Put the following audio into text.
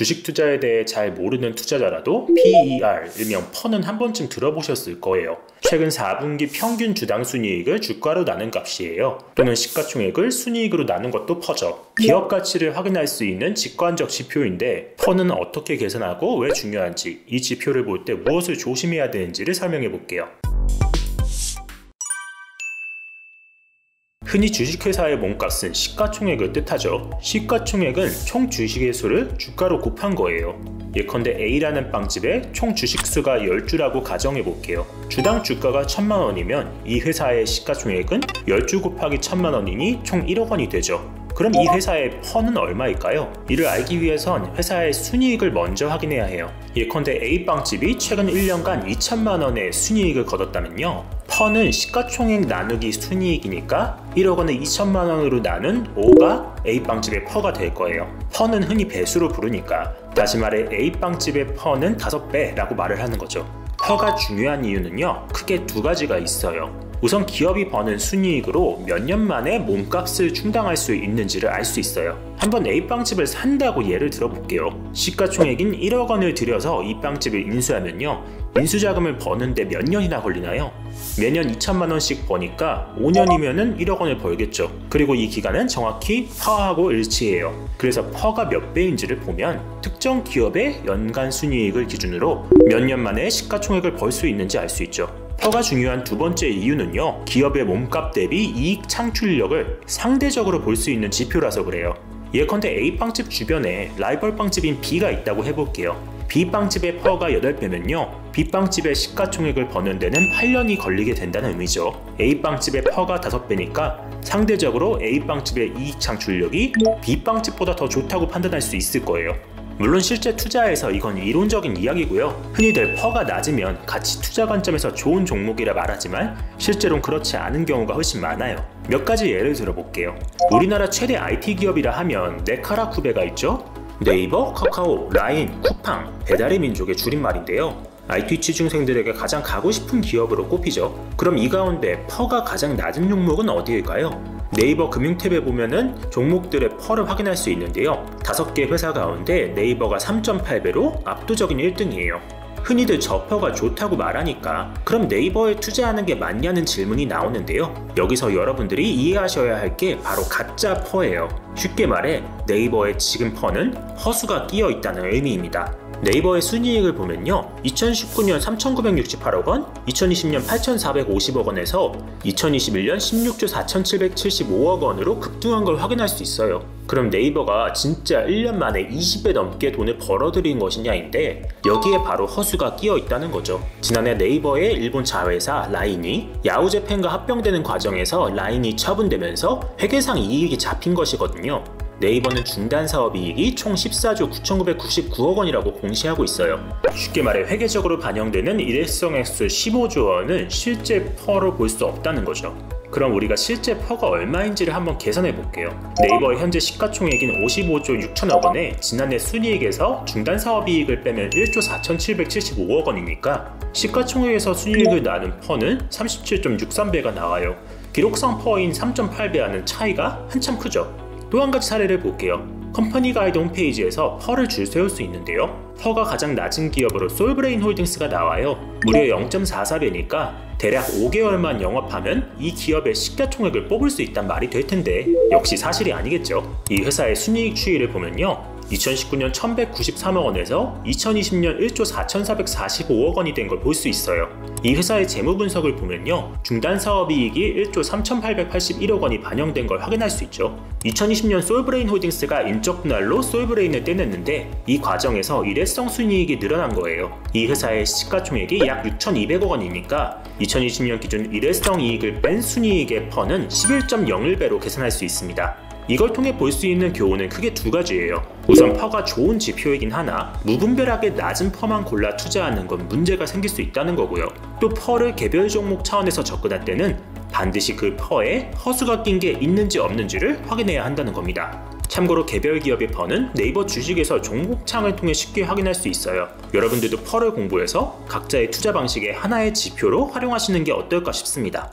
주식 투자에 대해 잘 모르는 투자자라도 PER, 일명 퍼는 한 번쯤 들어보셨을 거예요. 최근 4분기 평균 주당 순이익을 주가로 나눈 값이에요. 또는 시가총액을 순이익으로 나눈 것도 퍼죠. 기업 가치를 확인할 수 있는 직관적 지표인데 퍼는 어떻게 계산하고 왜 중요한지, 이 지표를 볼 때 무엇을 조심해야 되는지를 설명해 볼게요. 흔히 주식회사의 몸값은 시가총액을 뜻하죠. 시가총액은 총 주식의 수를 주가로 곱한 거예요. 예컨대 A라는 빵집에 총 주식수가 10주라고 가정해 볼게요. 주당 주가가 1000만원이면 이 회사의 시가총액은 10주 곱하기 1000만원이니 총 1억원이 되죠. 그럼 이 회사의 퍼는 얼마일까요? 이를 알기 위해선 회사의 순이익을 먼저 확인해야 해요. 예컨대 A빵집이 최근 1년간 2천만원의 순이익을 거뒀다면요, 퍼는 시가총액 나누기 순이익이니까 1억원을 2천만원으로 나눈 5가 A빵집의 퍼가 될 거예요. 퍼는 흔히 배수로 부르니까 다시 말해 A빵집의 퍼는 5배 라고 말을 하는 거죠. 퍼가 중요한 이유는요, 크게 두 가지가 있어요. 우선 기업이 버는 순이익으로 몇 년 만에 몸값을 충당할 수 있는지를 알 수 있어요. 한번 A빵집을 산다고 예를 들어볼게요. 시가총액인 1억원을 들여서 이 빵집을 인수하면요, 인수자금을 버는데 몇 년이나 걸리나요? 매년 2천만원씩 버니까 5년이면은 1억원을 벌겠죠. 그리고 이 기간은 정확히 퍼하고 일치해요. 그래서 퍼가 몇 배인지를 보면 특정 기업의 연간 순이익을 기준으로 몇 년 만에 시가총액을 벌 수 있는지 알 수 있죠. 퍼가 중요한 두 번째 이유는요, 기업의 몸값 대비 이익 창출력을 상대적으로 볼 수 있는 지표라서 그래요. 예컨대 A빵집 주변에 라이벌 빵집인 B가 있다고 해볼게요. B빵집의 퍼가 8배면요, B빵집의 시가총액을 버는 데는 8년이 걸리게 된다는 의미죠. A빵집의 퍼가 5배니까 상대적으로 A빵집의 이익 창출력이 B빵집보다 더 좋다고 판단할 수 있을 거예요. 물론 실제 투자에서 이건 이론적인 이야기고요. 흔히들 퍼가 낮으면 가치 투자 관점에서 좋은 종목이라 말하지만 실제로는 그렇지 않은 경우가 훨씬 많아요. 몇 가지 예를 들어볼게요. 우리나라 최대 IT 기업이라 하면 네카라쿠베가 있죠? 네이버, 카카오, 라인, 쿠팡, 배달의 민족의 줄임말인데요. IT 취중생들에게 가장 가고 싶은 기업으로 꼽히죠. 그럼 이 가운데 퍼가 가장 낮은 종목은 어디일까요? 네이버 금융탭에 보면은 종목들의 퍼를 확인할 수 있는데요, 5개 회사 가운데 네이버가 3.8배로 압도적인 1등이에요. 흔히들 저 퍼가 좋다고 말하니까 그럼 네이버에 투자하는 게 맞냐는 질문이 나오는데요, 여기서 여러분들이 이해하셔야 할 게 바로 가짜 퍼예요. 쉽게 말해 네이버의 지금 퍼는 허수가 끼어 있다는 의미입니다. 네이버의 순이익을 보면요, 2019년 3,968억원, 2020년 8,450억원에서 2021년 16조 4,775억원으로 급등한 걸 확인할 수 있어요. 그럼 네이버가 진짜 1년 만에 20배 넘게 돈을 벌어들인 것이냐인데 여기에 바로 허수가 끼어 있다는 거죠. 지난해 네이버의 일본 자회사 라인이 야후재팬과 합병되는 과정에서 라인이 처분되면서 회계상 이익이 잡힌 것이거든요. 네이버는 중단사업이익이 총 14조 9,999억원이라고 공시하고 있어요. 쉽게 말해 회계적으로 반영되는 일회성 액수 15조 원은 실제 퍼로 볼 수 없다는 거죠. 그럼 우리가 실제 퍼가 얼마인지를 한번 계산해 볼게요. 네이버의 현재 시가총액인 55조 6천억원에 지난해 순이익에서 중단사업이익을 빼면 1조 4,775억원이니까 시가총액에서 순이익을 나눈 퍼는 37.63배가 나와요. 기록상 퍼인 3.8배와는 차이가 한참 크죠. 또 한 가지 사례를 볼게요. 컴퍼니 가이드 홈페이지에서 퍼를 줄 세울 수 있는데요, 퍼가 가장 낮은 기업으로 솔브레인 홀딩스가 나와요. 무려 0.44배니까 대략 5개월만 영업하면 이 기업의 시가총액을 뽑을 수 있단 말이 될 텐데 역시 사실이 아니겠죠. 이 회사의 순이익 추이를 보면요, 2019년 1,193억원에서 2020년 1조 4,445억원이 된 걸 볼 수 있어요. 이 회사의 재무 분석을 보면요, 중단사업이익이 1조 3,881억원이 반영된 걸 확인할 수 있죠. 2020년 솔브레인 홀딩스가 인적 분할로 솔브레인을 떼냈는데 이 과정에서 일회성 순이익이 늘어난 거예요. 이 회사의 시가총액이 약 6,200억원이니까 2020년 기준 일회성 이익을 뺀 순이익의 퍼는 11.01배로 계산할 수 있습니다. 이걸 통해 볼 수 있는 교훈은 크게 두 가지예요. 우선 퍼가 좋은 지표이긴 하나 무분별하게 낮은 퍼만 골라 투자하는 건 문제가 생길 수 있다는 거고요. 또 퍼를 개별 종목 차원에서 접근할 때는 반드시 그 퍼에 허수가 낀 게 있는지 없는지를 확인해야 한다는 겁니다. 참고로 개별 기업의 퍼는 네이버 주식에서 종목창을 통해 쉽게 확인할 수 있어요. 여러분들도 퍼를 공부해서 각자의 투자 방식의 하나의 지표로 활용하시는 게 어떨까 싶습니다.